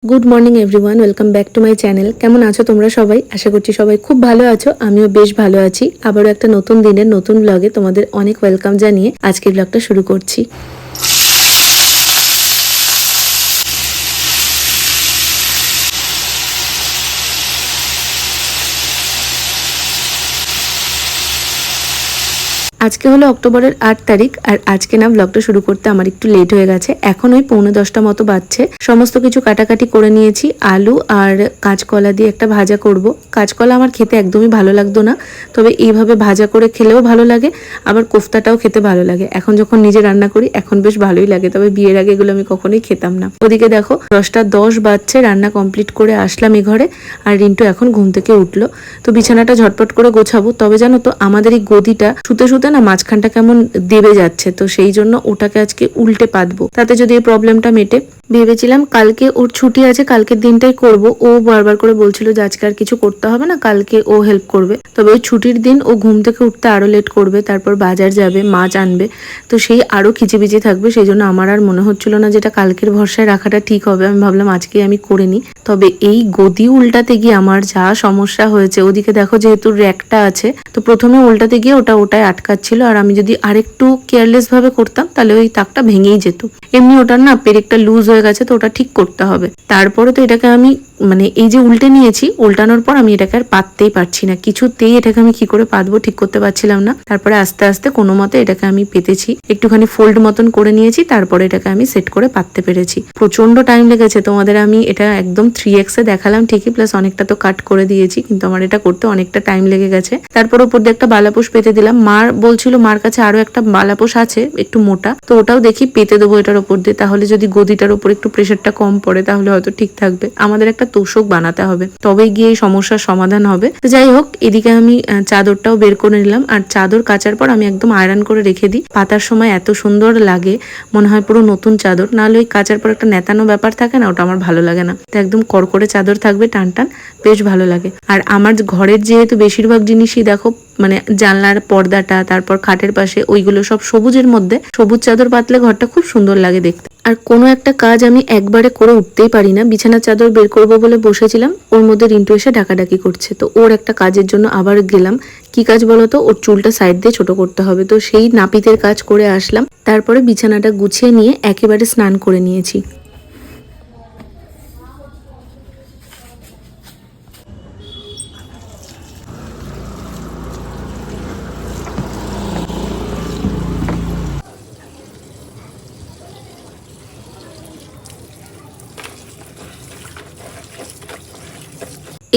Good morning everyone, welcome back to my channel. কেমন আছো তোমরা সবাই? আশা করছি সবাই খুব ভালো আছো। আমিও বেশ ভালো আছি। আবারও একটা নতুন দিনের নতুন ব্লগে তোমাদের অনেক ওয়েলকাম জানিয়ে আজকের ব্লগটা শুরু করছি। আজকে হলো অক্টোবরের 8 তারিখ, আর আজকে না ব্লগটা শুরু করতে আমার একটু লেট হয়ে গেছে। এখন ওই 9:45 মতো বাজছে। সমস্ত কিছু কাটাকাটি করে নিয়েছি। আলু আর কাঁচকলা দিয়ে একটা ভাজা করব। কাঁচকলা আমার খেতে একদমই ভালো লাগতো না, তবে এইভাবে ভাজা করে খেলেও ভালো লাগে, আবার কোফতাটাও খেতে ভালো লাগে। এখন যখন নিজে রান্না করি এখন বেশ ভালোই লাগে, তবে বিয়ের আগে এগুলো আমি কখনোই খেতাম না। ওদিকে দেখো 10টা 10 বাজছে, রান্না কমপ্লিট করে আসলাম এই ঘরে, আর রিন্টু এখন ঘুম থেকে উঠলো। তো বিছানাটা ঝটপট করে গোছাবো। তবে জানো তো, আমাদের এই গদিটা শুতে শুতে না মাঝখানটা কেমন দেবে যাচ্ছে, তো সেই জন্য ওটাকে আজকে উল্টে পাতবো, তাতে যদি এই প্রবলেমটা মেটে। ভেবেছিলাম কালকে ওর ছুটি আছে, কালকের দিনটাই করব। ও বারবার করে বলছিল যে আজকে আর কিছু করতে হবে না, কালকে ও হেল্প করবে। তবে ওই ছুটির দিন ও ঘুম থেকে উঠতে আরো লেট করবে, তারপর বাজার যাবে, মাছ আনবে, তো সেই আরো খিচিবিচি থাকবে। সেই জন্য আমার আর মনে হচ্ছিল না যেটা কালকের ভরসায় রাখাটা ঠিক হবে। আমি ভাবলাম আজকে আমি করে নিই। তবে এই গদি উল্টাতে গিয়ে আমার যা সমস্যা হয়েছে। ওদিকে দেখো, যেহেতু র্যাকটা আছে, তো প্রথমে উল্টাতে গিয়ে ওটায় আটকাচ্ছিল, আর আমি যদি আরেকটু কেয়ারলেস ভাবে করতাম তাহলে ওই তাকটা ভেঙেই যেত। এমনি ওটার না পেরেকটা লুজ হয়ে গেছে, তো ওটা ঠিক করতে হবে। তারপরে তো এটাকে আমি এই যে উল্টে নিয়েছি, উল্টানোর পর আমি এটাকে আর পাততেই পারছি না, কিছুতেই এটাকে আমি কি করে পাতবো ঠিক করতে পারছিলাম না। তারপরে আস্তে আস্তে কোনো মতে এটাকে আমি পেতেছি, একটুখানি ফোল্ড মতন করে নিয়েছি, তারপরে এটাকে আমি সেট করে পাততে পেরেছি। প্রচন্ড টাইম লেগেছে। তোমাদের আমি এটা একদম 3x এ দেখালাম ঠিকই, প্লাস অনেকটা তো কাট করে দিয়েছি, কিন্তু আমার এটা করতে অনেকটা টাইম লেগে গেছে। তারপর উপর দিয়ে একটা বালাপোষ পেতে দিলাম। মার বলছিল, মার কাছে আরো একটা বালাপোষ আছে একটু মোটা, তো ওটাও দেখি পেতে দেবো এটার উপর দিয়ে, তাহলে যদি গদিটার উপর একটু প্রেশারটা কম পড়ে তাহলে হয়তো ঠিক থাকবে। আমাদের একটা তোষক বানাতে হবে, তবে গিয়ে এই সমস্যার সমাধান হবে। তো যাই হোক, এদিকে আমি চাদরটাও বের করে নিলাম, আর চাদর কাচার পর আমি একদম আয়রন করে রেখে দিই। পাতার সময় এত সুন্দর লাগে, মনে হয় পুরো নতুন চাদর। নাহলে ওই কাচার পর একটা নেতানো ব্যাপার থাকে না, ওটা আমার ভালো লাগে না। তো একদম কড়কড়ে চাদর থাকবে, টান টান, বেশ ভালো লাগে। আর আমার ঘরের যেহেতু বেশিরভাগ জিনিসই দেখো, জানলার পর্দাটা, তারপর খাটের পাশে ওইগুলো সব সবুজের মধ্যে, সবুজ চাদর পাতলে ঘরটা খুব সুন্দর লাগে দেখতে। আর কোনো একটা কাজ আমি একবারে করে উঠতেই পারি না। বিছানার চাদর বের করবো বলে বসেছিলাম, ওর মধ্যে রিন্টু এসে ডাকাডাকি করছে। তো ওর একটা কাজের জন্য আবার গেলাম। কি কাজ বলতো? ওর চুলটা সাইড দিয়ে ছোট করতে হবে, তো সেই নাপিতের কাজ করে আসলাম। তারপরে বিছানাটা গুছিয়ে নিয়ে একেবারে স্নান করে নিয়েছি।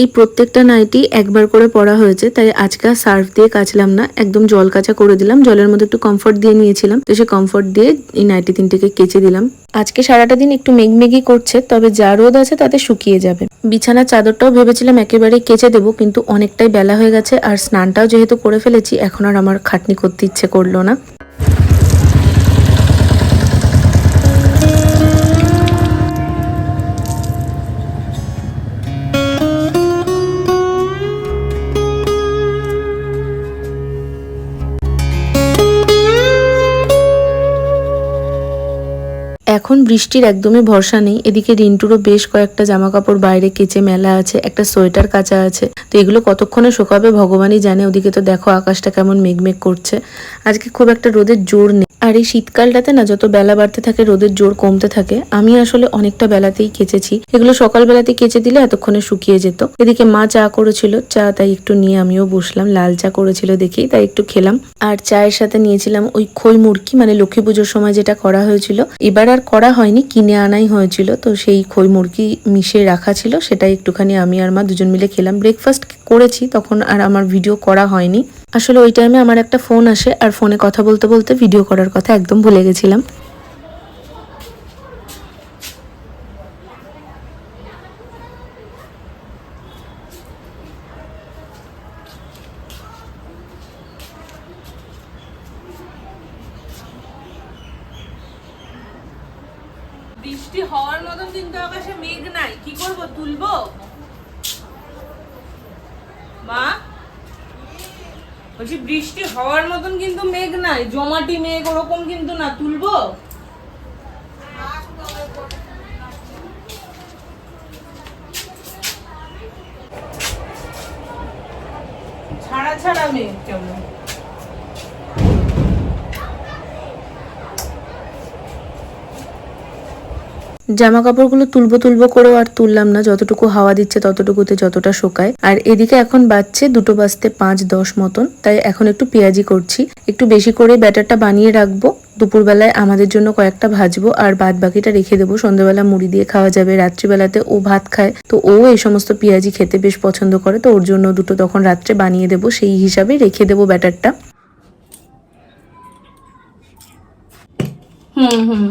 এই প্রত্যেকটা নাইটি একবার করে পরা হয়েছে, তাই আজকে সার্ফ দিয়ে কাচলাম না, একদম জল কাচা করে দিলাম। জলের মধ্যে একটু কমফর্ট দিয়ে নিয়েছিলাম, তো সে কমফর্ট দিয়ে এই নাইটি তিনটেকে কেচে দিলাম। আজকে সারাটা দিন একটু মেঘমেঘি করছে, তবে যা রোদ আছে তাতে শুকিয়ে যাবে। বিছানার চাদরটাও ভেবেছিলাম একেবারে কেচে দেবো, কিন্তু অনেকটাই বেলা হয়ে গেছে, আর স্নানটাও যেহেতু করে ফেলেছি, এখন আর আমার খাটনি করতে ইচ্ছে করলো না। এখন বৃষ্টির একদমই ভরসা নেই। এদিকে রিন্টুরও বেশ কয়েকটা জামা কাপড় বাইরে কেচে মেলা আছে, একটা সোয়েটার কাচা আছে, তো এগুলো কতক্ষণে শুকাবে ভগবানই জানে। ওদিকে তো দেখো আকাশটা কেমন মেঘমেঘ করছে। আজকে খুব একটা রোদের জোর নেই। আর এই শীতকালটাতে না, যত বেলা বাড়তে থাকে রোদের জোর কমতে থাকে। আমি আসলে অনেকটা বেলাতেই কেচেছি, এগুলো সকালবেলাতেই কেচে দিলে এতক্ষণে শুকিয়ে যেত। এদিকে মা চা করেছিল, চা তাই একটু নিয়ে আমিও বসলাম। লাল চা করেছিল দেখি, তাই একটু খেলাম। আর চায়ের সাথে নিয়েছিলাম ওই খই মুরকি, লক্ষ্মী পুজোর সময় যেটা করা হয়েছিল। এবার আর করা হয়নি, কিনে আনাই হয়েছিল, তো সেই খই মুরকি মিশিয়ে রাখা ছিল, সেটাই একটুখানি আমি আর মা দুজন মিলে খেলাম। ব্রেকফাস্ট করেছি, তখন আর আমার ভিডিও করা হয়নি। আসলে ওই টাইমে আমার একটা ফোন আসে, আর ফোনে কথা বলতে বলতে ভিডিও করার কথা একদম ভুলে গেছিলাম। বৃষ্টি হওয়ার মতন কিন্তু আকাশে মেঘ নাই, কি করব? তুলবো মা? বলছি বৃষ্টি হওয়ার মতন কিন্তু মেঘ নাই, জমাটি মেঘ ওরকম কিন্তু না, তুলবো? ছাড়া ছাড়া মেয়ে কেমন। জামা কাপড়গুলো তুলবো করেও আর তুললাম না, যতটুকু হাওয়া দিচ্ছে ততটুকুতে যতটা শোকায়। আর এদিকে এখন বাজছে 2:05-10 মতন, তাই এখন একটু পেঁয়াজি করছি। একটু বেশি করে ব্যাটারটা বানিয়ে রাখবো, দুপুরবেলায় আমাদের জন্য কয়েকটা ভাজবো আর বাদ বাকিটা রেখে দেবো। সন্ধ্যাবেলা মুড়ি দিয়ে খাওয়া যাবে, রাত্রিবেলাতে ও ভাত খায়, তো ও এই সমস্ত পেঁয়াজি খেতে বেশ পছন্দ করে, তো ওর জন্য দুটো তখন রাত্রে বানিয়ে দেবো, সেই হিসাবে রেখে দেবো ব্যাটারটা। হুম।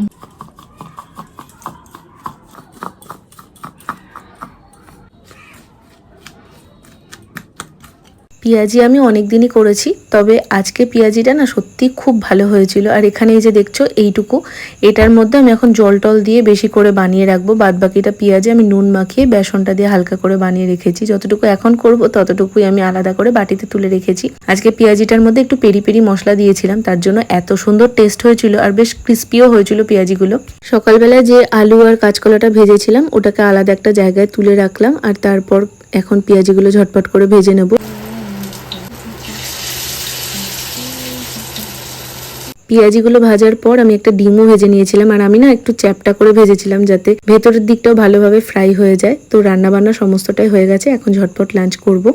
পেঁয়াজি আমি অনেক দিনই করেছি, তবে আজকে পেঁয়াজিটা না সত্যি খুব ভালো হয়েছিল। আর এখানে এই যে দেখছো এইটুকু, এটার মধ্যে আমি এখন জল টল দিয়ে বেশি করে বানিয়ে রাখবো। বাদ বাকিটা পেঁয়াজি আমি নুন মাখিয়ে বেসনটা দিয়ে হালকা করে বানিয়ে রেখেছি। যতটুকু এখন করব ততটুকুই আমি আলাদা করে বাটিতে তুলে রেখেছি। আজকে পেঁয়াজিটার মধ্যে একটু পেরি পেরি মশলা দিয়েছিলাম, তার জন্য এত সুন্দর টেস্ট হয়েছিল আর বেশ ক্রিস্পিও হয়েছিল পেঁয়াজিগুলো। সকালবেলায় যে আলু আর কাঁচকলাটা ভেজেছিলাম ওটাকে আলাদা একটা জায়গায় তুলে রাখলাম, আর তারপর এখন পেঁয়াজিগুলো ঝটপট করে ভেজে নেব। পেঁয়াজিগুলো ভাজার পর আমি একটা ডিমও ভেজে নিয়েছিলাম, আর আমি না একটু চ্যাপটা করে ভেজেছিলাম যাতে ভেতরের দিকটাও ভালোভাবে ফ্রাই হয়ে যায়। তো রান্না বান্না সমস্তটাই হয়ে গেছে, এখন ঝটপট লাঞ্চ করব।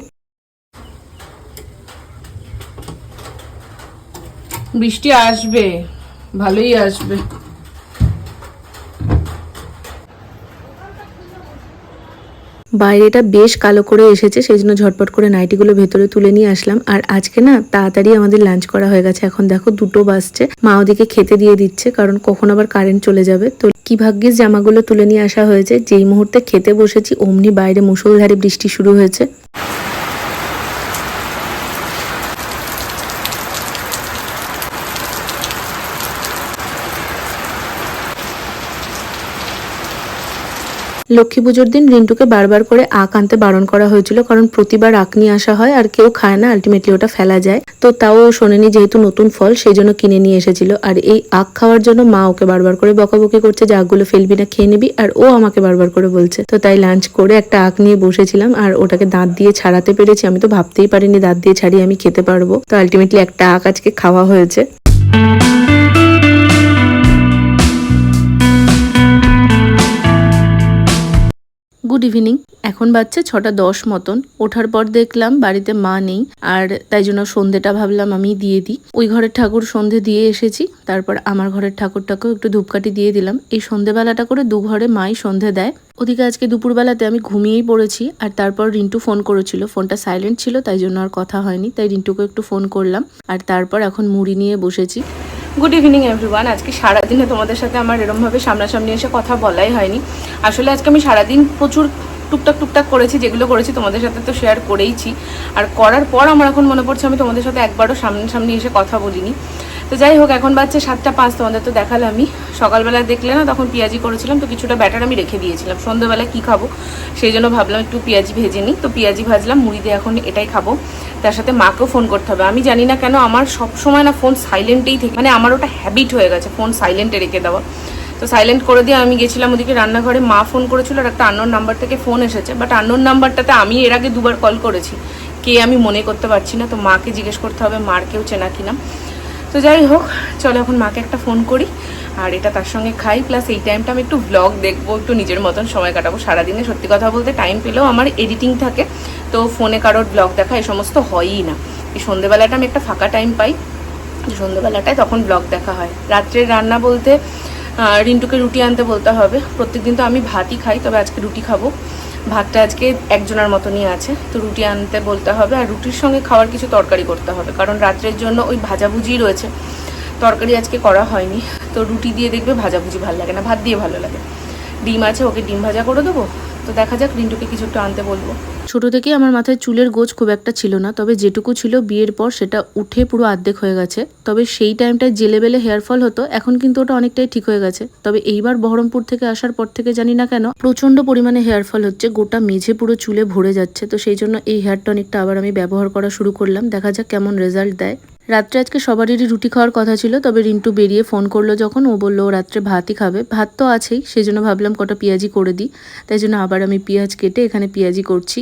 বৃষ্টি আসবে, ভালোই আসবে। বাইরেটা বেশ কালো করে এসেছে, সেই জন্য ঝটপট করে নাইটিগুলো ভেতরে তুলে নিয়ে আসলাম। আর আজকে না তাড়াতাড়ি আমাদের লাঞ্চ করা হয়ে গেছে। এখন দেখো 2টো বাজছে, মা ওদিকে খেতে দিয়ে দিচ্ছে, কারণ কখন আবার কারেন্ট চলে যাবে। তো কি ভাগ্যিস জামাগুলো তুলে নিয়ে আসা হয়েছে, যেই মুহূর্তে খেতে বসেছি অমনি বাইরে মুষলধারে বৃষ্টি শুরু হয়েছে। লক্ষ্মী পুজোর দিন রিন্টুকে বারবার করে আখ আনতে বারণ করা হয়েছিল, কারণ প্রতিবার আখ নিয়ে আসা হয় আর কেউ খায় না, আলটিমেটলি ওটা ফেলা যায়। তো তাও শোনেনি, যেহেতু নতুন ফল সেই জন্য কিনে নিয়ে এসেছিল। আর এই আখ খাওয়ার জন্য মা ওকে বারবার করে বকাবকি করছে যে আখগুলো ফেলবি না, খেয়ে নিবি, আর ও আমাকে বারবার করে বলছে। তো তাই লাঞ্চ করে একটা আখ নিয়ে বসেছিলাম, আর ওটাকে দাঁত দিয়ে ছাড়াতে পেরেছি। আমি তো ভাবতেই পারিনি দাঁত দিয়ে ছাড়িয়ে আমি খেতে পারবো। তো আলটিমেটলি একটা আখ আজকে খাওয়া হয়েছে। Good evening. এখন বাজছে 6:10 মতন। ওঠার পর দেখলাম বাড়িতে মা নেই, আর তাই জন্য সন্ধেটা ভাবলাম আমি দিয়ে দিই। ওই ঘরের ঠাকুর সন্ধে দিয়ে এসেছি, তারপর আমার ঘরের ঠাকুরটাকেও একটু ধূপকাঠি দিয়ে দিলাম। এই সন্ধেবেলাটা করে দু ঘরে মাই সন্ধে দেয়। ওদিকে আজকে দুপুরবেলাতে আমি ঘুমিয়েই পড়েছি, আর তারপর রিন্টু ফোন করেছিল, ফোনটা সাইলেন্ট ছিল তাই জন্য আর কথা হয়নি, তাই রিন্টুকে একটু ফোন করলাম। আর তারপর এখন মুড়ি নিয়ে বসেছি। Good evening everyone. আজকে সারাদিনে তোমাদের সাথে আমার এরমভাবে সামনাসামনি এসে কথা বলাই হয়নি। আসলে আজকে আমি সারাদিন প্রচুর টুকটাক করেছি, যেগুলো করেছি তোমাদের সাথে তো শেয়ার করেইছি। আর করার পর আমার এখন মনে পড়ছে আমি তোমাদের সাথে একবারও সামনাসামনি এসে কথা বলিনি। তো যাই হোক, এখন বাজছে 7:05, তোমাদের তো দেখালাম। আমি সকালবেলা দেখলে না, তখন পেঁয়াজি করেছিলাম, তো কিছুটা ব্যাটার আমি রেখে দিয়েছিলাম। সন্ধ্যাবেলা কি খাবো সেই জন্য ভাবলাম একটু পেঁয়াজি ভেজে নিই। তো পেঁয়াজি ভাজলাম, মুড়ি দিয়ে এখন এটাই খাবো। তার সাথে মাকেও ফোন করতে হবে। আমি জানি না কেন আমার সবসময় না ফোন সাইলেন্টেই থাকে, মানে আমার ওটা হ্যাবিট হয়ে গেছে ফোন সাইলেন্টে রেখে দেওয়া। তো সাইলেন্ট করে দিয়ে আমি গেছিলাম ওদিকে রান্নাঘরে, মা ফোন করেছিল আর একটা আননোন নাম্বার থেকে ফোন এসেছে। বাট আননোন নাম্বারটাতে আমি এর আগে 2বার কল করেছি, কে আমি মনে করতে পারছি না। তো মাকে জিজ্ঞেস করতে হবে মার কেউ চেনা কিনা। তো যাই হোক, চলো এখন মাকে একটা ফোন করি আর এটা তার সঙ্গে খাই। প্লাস এই টাইমটা আমি একটু ব্লগ দেখবো, একটু নিজের মতন সময় কাটাবো। সারাদিনে সত্যি কথা বলতে টাইম পেলেও আমার এডিটিং থাকে, তো ফোনে কারোর ব্লগ দেখা এ সমস্ত হয়ই না। এই সন্ধ্যেবেলাটা আমি একটা ফাঁকা টাইম পাই, সন্ধ্যেবেলাটায় তখন ব্লগ দেখা হয়। রাত্রের রান্না বলতে রিন্টুকে রুটি আনতে বলতে হবে। প্রত্যেকদিন তো আমি ভাতই খাই, তবে আজকে রুটি খাবো। ভাতটা আজকে একজনের মতনই আছে, তো রুটি আনতে বলতে হবে। আর রুটির সঙ্গে খাওয়ার কিছু তরকারি করতে হবে, কারণ রাত্রের জন্য ওই ভাজাভুজি রয়েছে, তরকারি আজকে করা হয়নি। তো রুটি দিয়ে দেখবে ভাজাভুজি ভালো লাগে না, ভাত দিয়ে ভালো লাগে। ডিম আছে, ওকে ডিম ভাজা করে দেবো। তো দেখা যাক, রিন্টুকে কিছু একটু আনতে বলবো। ছোট থেকেই আমার মাথায় চুলের গোছ খুব একটা ছিল না, তবে যেটুকু ছিল বিয়ের পর সেটা উঠে পুরো অর্ধেক হয়ে গেছে। তবে সেই টাইমটায় জেলে বেলে হেয়ার ফল হতো, এখন কিন্তু ওটা অনেকটাই ঠিক হয়ে গেছে। তবে এইবার বহরমপুর থেকে আসার পর থেকে জানি না কেন প্রচন্ড পরিমাণে হেয়ার ফল হচ্ছে, গোটা মেঝে পুরো চুলে ভরে যাচ্ছে। তো সেই জন্য এই হেয়ার টনিকটা আবার আমি ব্যবহার করা শুরু করলাম, দেখা যাক কেমন রেজাল্ট দেয়। রাত্রে আজকে সবারই রুটি খাওয়ার কথা ছিল, তবে রিন্টু বেরিয়ে ফোন করলো যখন, ও বললো ও রাত্রে ভাতই খাবে। ভাত তো আছেই, সেই জন্য ভাবলাম কটা পেঁয়াজি করে দিই। তাই জন্য আবার আমি পেঁয়াজ কেটে এখানে পেঁয়াজি করছি।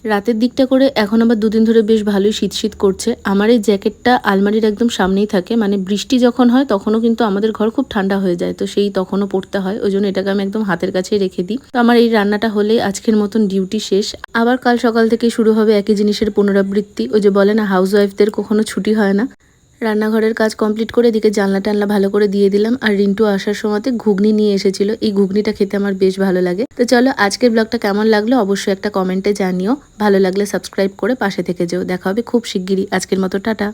রাতের দিকটা করে এখন আবার দুদিন ধরে বেশ ভালোই শীত শীত করছে। আমার এই জ্যাকেটটা আলমারির একদম সামনেই থাকে, মানে বৃষ্টি যখন হয় তখনও কিন্তু আমাদের ঘর খুব ঠান্ডা হয়ে যায়, তো সেই তখনও পড়তে হয়, ওই জন্য এটাকে আমি একদম হাতের কাছেই রেখে দিই। তো আমার এই রান্নাটা হলেই আজকের মতন ডিউটি শেষ। আবার কাল সকাল থেকে শুরু হবে একই জিনিসের পুনরাবৃত্তি। ওই যে বলে না, হাউস ওয়াইফদের কখনো ছুটি হয় না। রান্নাঘরের কাজ কমপ্লিট করে এদিকে জানলা টানলা ভালো করে দিয়ে দিলাম, আর রিন্টু আসার সময়তে ঘুগনি নিয়ে এসেছিল। এই ঘুগনিটা খেতে আমার বেশ ভালো লাগে। তো চলো, আজকের ব্লগটা কেমন লাগলো অবশ্যই একটা কমেন্টে জানিও। ভালো লাগলে সাবস্ক্রাইব করে পাশে থেকে যেও। দেখা হবে খুব শিগগিরই। আজকের মতো টাটা।